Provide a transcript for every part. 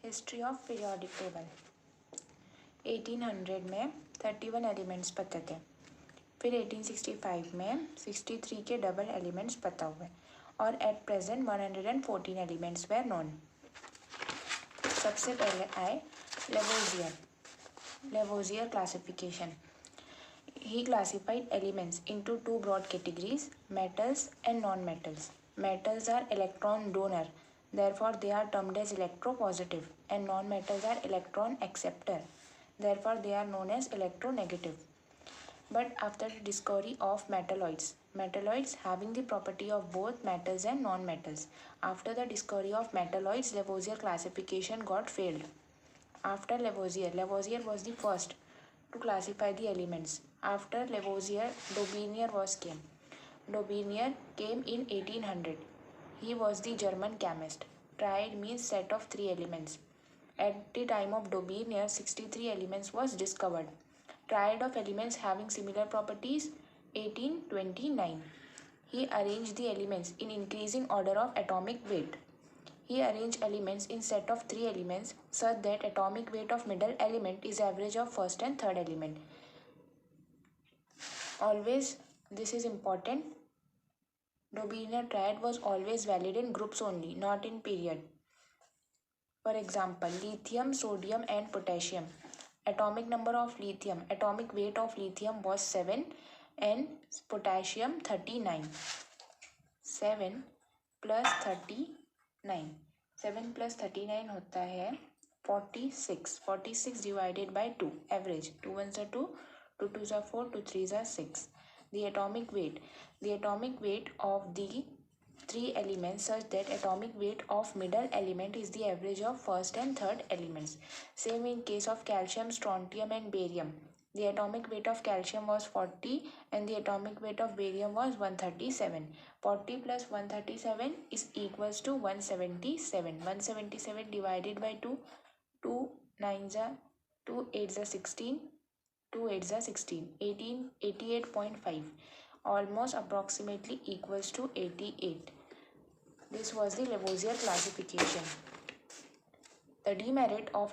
History of periodic table. 1800 में 31 elements पते थे, फिर 1865 में 63 के डबल एलिमेंट्स पता हुए और at present 114 elements were known. सबसे पहले आए Lavoisier classification. He classified elements into two broad categories, metals and non-metals. Metals are electron donor, therefore they are termed as electropositive, and non-metals are electron acceptor, therefore they are known as electronegative. But after the discovery of metalloids having the property of both metals and non-metals, after the discovery of metalloids, Lavoisier classification got failed. After Lavoisier was the first to classify the elements. After Lavoisier, Daubigny came. Daubigny came in 1800. He was the German chemist. Triad means set of 3 elements. At the time of Daubigny, 63 elements was discovered. Triad of elements having similar properties, 1829. He arranged the elements in increasing order of atomic weight. He arranged elements in set of 3 elements such that atomic weight of middle element is average of first and third element. Always, this is important. Daubigny triad was always valid in groups only, not in period. For example, lithium, sodium and potassium. Atomic number of lithium, atomic weight of lithium was 7 and potassium 39. 7 plus 39. 7 plus 39 होता है 46. 46 divided by 2, average. 2 ones are 2, 2 twos are 4, 2 threes are 6. The atomic weight of the 3 elements such that atomic weight of middle element is the average of first and third elements. Same in case of calcium, strontium and barium. The atomic weight of calcium was 40 and the atomic weight of barium was 137. 40 plus 137 is equals to 177. 177 divided by 2, 2 9s are 2 8s are 16, 2 8s are 16, 88.5, almost approximately equals to 88. This was the Lavoisier classification. The demerit of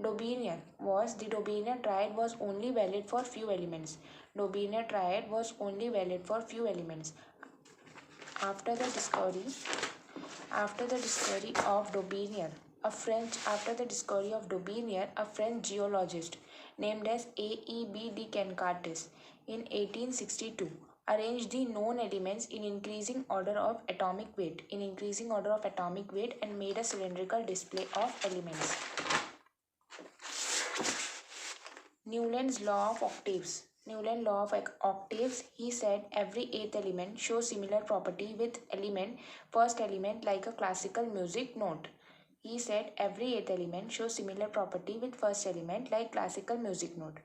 Daubigny was the Daubigny triad was only valid for few elements. Daubigny triad was only valid for few elements. After the discovery of Daubigny, a French geologist named as A.E.B. de Cancardis in 1862 arranged the known elements in increasing order of atomic weight and made a cylindrical display of elements. Newland's law of octaves. He said every 8th element shows similar property with first element like a classical music note. He said every 8th element shows similar property with first element like classical music note.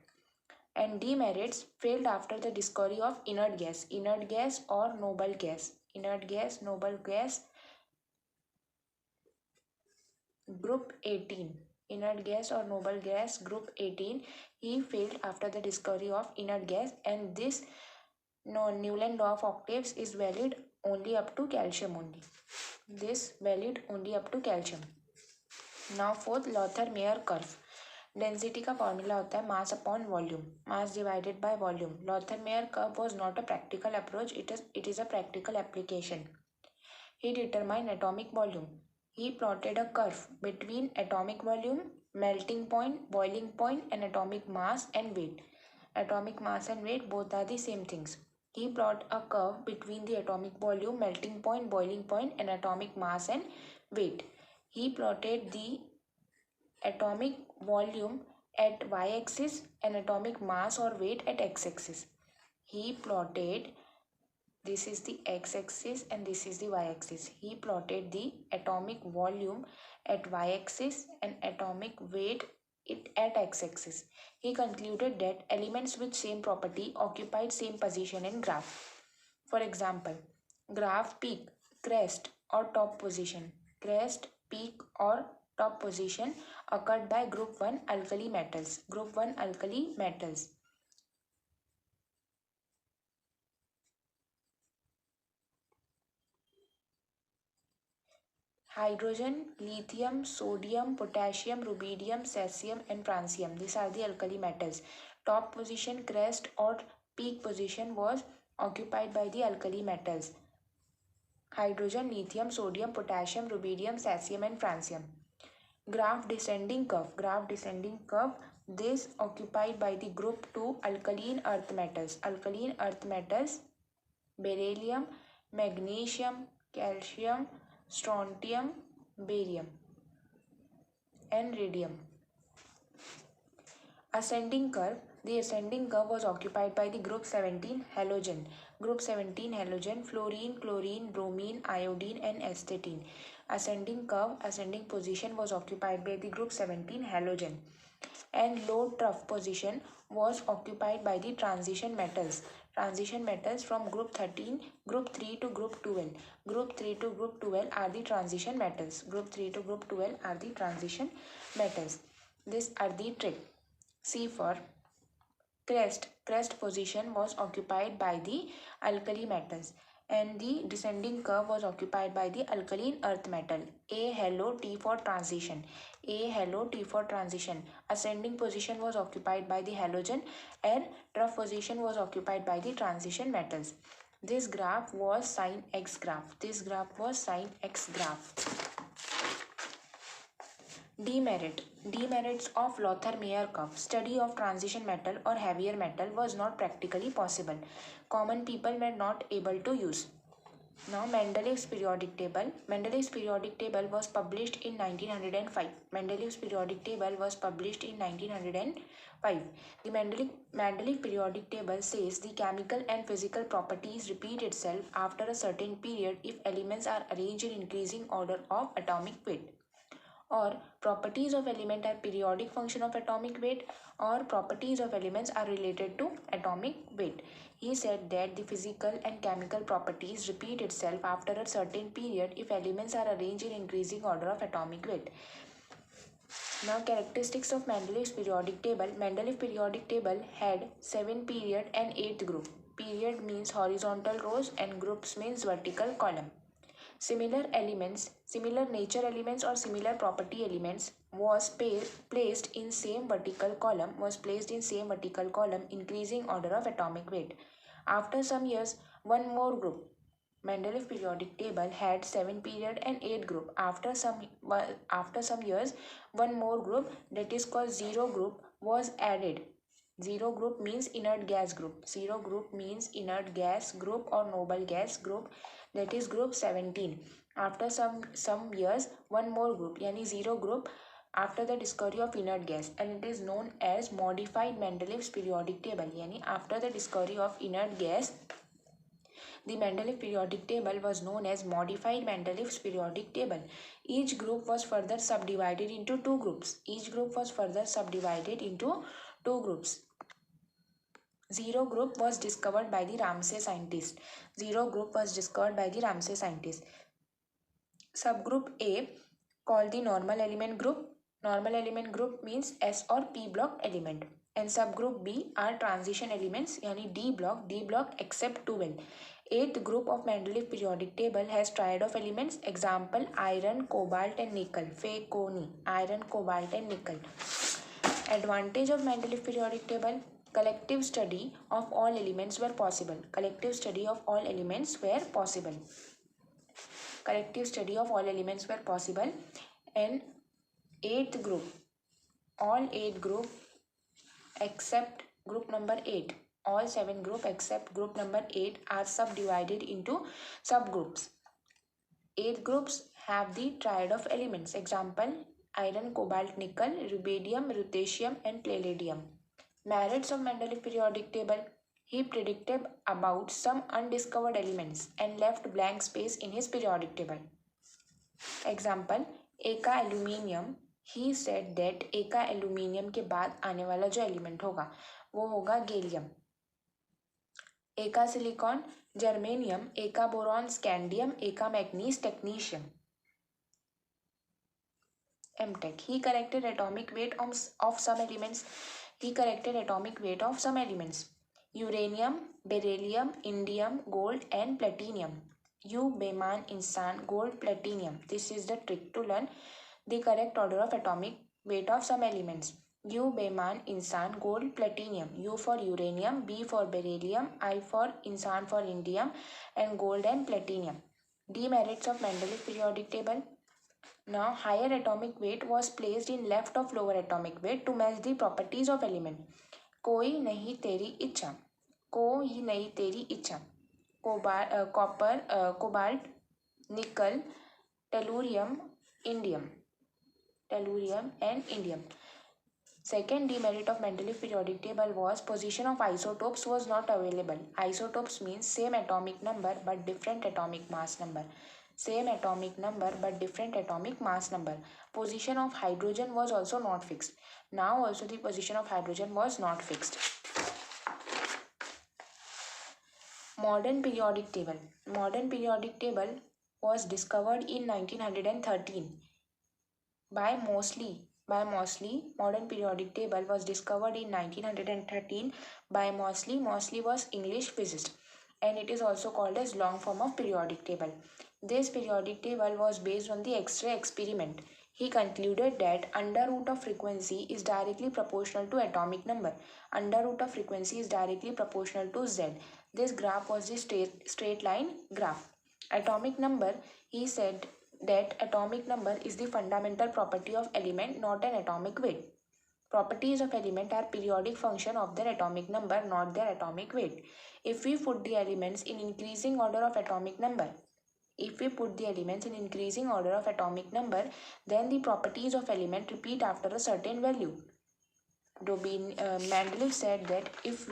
And demerits failed after the discovery of inert gas or noble gas. Group 18. Inert gas or noble gas group 18. He failed after the discovery of inert gas, and this Newland law of octaves is valid only up to calcium only. Now fourth, Lothar-Meyer curve. Density का formula होता है mass upon volume, mass divided by volume. Lothar-Meyer curve was not a practical approach, it is a practical application. He determined atomic volume. He plotted a curve between atomic volume, melting point, boiling point, and atomic mass and weight. Atomic mass and weight both are the same things. He plotted a curve between the atomic volume, melting point, boiling point, and atomic mass and weight. He plotted the atomic volume at y-axis and atomic mass or weight at x-axis. He plotted, this is the x-axis and this is the y-axis. He plotted the atomic volume at y-axis and atomic weight at x-axis. He concluded that elements with same property occupied same position in graph. For example, graph peak, crest or top position. Crest, peak or top position occurred by group 1 alkali metals. hydrogen, lithium, sodium, potassium, rubidium, cesium, and francium. These are the alkali metals. Top position, crest or peak position was occupied by the alkali metals. Hydrogen, lithium, sodium, potassium, rubidium, cesium, and francium. Graph descending curve. Graph descending curve. This occupied by the group 2 alkaline earth metals. Alkaline earth metals, beryllium, magnesium, calcium, strontium, barium, and radium. Ascending curve. The ascending curve was occupied by the group 17 halogen. Group 17 halogen, fluorine, chlorine, bromine, iodine, and astatine. Ascending curve, ascending position was occupied by the group 17 halogen. And low trough position was occupied by the transition metals. Transition metals from group 13, group 3 to group 12. Group 3 to group 12 are the transition metals. Group 3 to group 12 are the transition metals. These are the trick. C for crest. Crest position was occupied by the alkali metals and the descending curve was occupied by the alkaline earth metal. A halo, T for transition. A halo, T for transition. Ascending position was occupied by the halogen and trough position was occupied by the transition metals. This graph was sin X graph. This graph was sin X graph. Demerit. Demerits of Lothar-Meyer curve. Study of transition metal or heavier metal was not practically possible. Common people were not able to use. Now Mendeleev's periodic table. Mendeleev's periodic table was published in 1905. Mendeleev's periodic table was published in 1905. The Mendeleev periodic table says the chemical and physical properties repeat itself after a certain period if elements are arranged in increasing order of atomic weight. Or properties of element are periodic function of atomic weight, or properties of elements are related to atomic weight. He said that the physical and chemical properties repeat itself after a certain period if elements are arranged in increasing order of atomic weight. Now characteristics of Mendeleev's periodic table. Mendeleev periodic table had 7 period and 8th group. Period means horizontal rows and groups means vertical column. Similar elements, similar nature elements or similar property elements was placed in same vertical column, increasing order of atomic weight. After some years, one more group. Mendeleev periodic table had 7 period and 8 group. After some years, one more group, that is called zero group, was added. Zero group means inert gas group. Zero group means inert gas group or noble gas group, that is group 17. After some years, one more group, yani zero group, after the discovery of inert gas, and it is known as modified Mendeleev's periodic table. Yani after the discovery of inert gas, the Mendeleev periodic table was known as modified Mendeleev's periodic table. Each group was further subdivided into two groups. Zero group was discovered by the Ramsay scientist. Subgroup A, called the normal element group. Normal element group means S or P block element. And subgroup B are transition elements, yani D block except 12. Eighth group of Mendeleev periodic table has triad of elements. Example, iron, cobalt and nickel. Fe-Ko-Ni, iron, cobalt and nickel. Advantage of Mendeleev periodic table: collective study of all elements were possible. And eighth group, all 8 group except group number 8, all 7 group except group number 8 are subdivided into subgroups. 8 groups have the triad of elements. Example, iron, cobalt, nickel, rubidium, lutetium and palladium. Merits of Mendeleev periodic table: he predicted about some undiscovered elements and left blank space in his periodic table. Example, एका aluminium, he said that एका aluminium के बाद आने वाला जो element होगा वो होगा गैलियम. एका सिलिकॉन, जर्मेनियम, एका बोरॉन, स्कैंडियम, एका manganese, technetium. MTech, he corrected atomic weight of some elements. Uranium, beryllium, indium, gold and platinum. U, Beman, Insan, Gold, Platinum. This is the trick to learn the correct order of atomic weight of some elements. U, Beman, Insan, Gold, Platinum. U for uranium, B for beryllium, I for Insan for indium, and gold and platinum. Demerits of Mendeleev periodic table. Now, higher atomic weight was placed in left of lower atomic weight to match the properties of element. कोई नहीं तेरी इच्छा, कोई नहीं तेरी इच्छा. Copper, cobalt, nickel, tellurium, indium. Tellurium and indium. Second demerit of Mendeleev periodic table was position of isotopes was not available. Isotopes means same atomic number but different atomic mass number. Same atomic number but different atomic mass number. Position of hydrogen was also not fixed. Now also the position of hydrogen was not fixed. Modern periodic table. Modern periodic table was discovered in 1913 by Moseley. Modern periodic table was discovered in 1913 by Moseley. Moseley was English physicist, and it is also called as long form of periodic table. This periodic table was based on the X-ray experiment. He concluded that under root of frequency is directly proportional to atomic number. Under root of frequency is directly proportional to Z. This graph was the straight line graph. Atomic number, he said that atomic number is the fundamental property of element, not an atomic weight. Properties of element are periodic function of their atomic number, not their atomic weight. If we put the elements in increasing order of atomic number, then the properties of element repeat after a certain value. Mendeleev said that if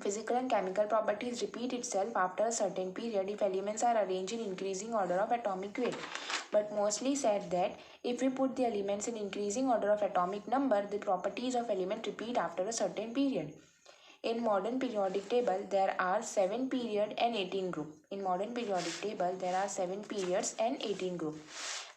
physical and chemical properties repeat itself after a certain period if elements are arranged in increasing order of atomic weight. But Moseley said that if we put the elements in increasing order of atomic number, the properties of element repeat after a certain period. In modern periodic table, there are 7 period and 18 group. In modern periodic table, there are 7 periods and 18 group.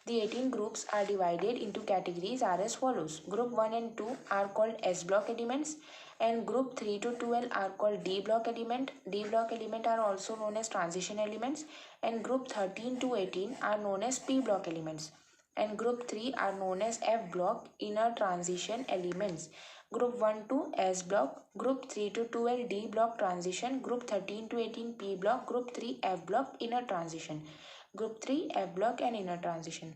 The 18 groups are divided into categories are as follows. Group 1 and 2 are called S block elements, and group 3 to 12 are called D block element. D block element are also known as transition elements, and group 13 to 18 are known as P block elements, and group 3 are known as F block inner transition elements. Group 1 to S block, group 3 to 12 D block transition, group 13 to 18 P block, group 3 F block inner transition. Group 3 F block and inner transition.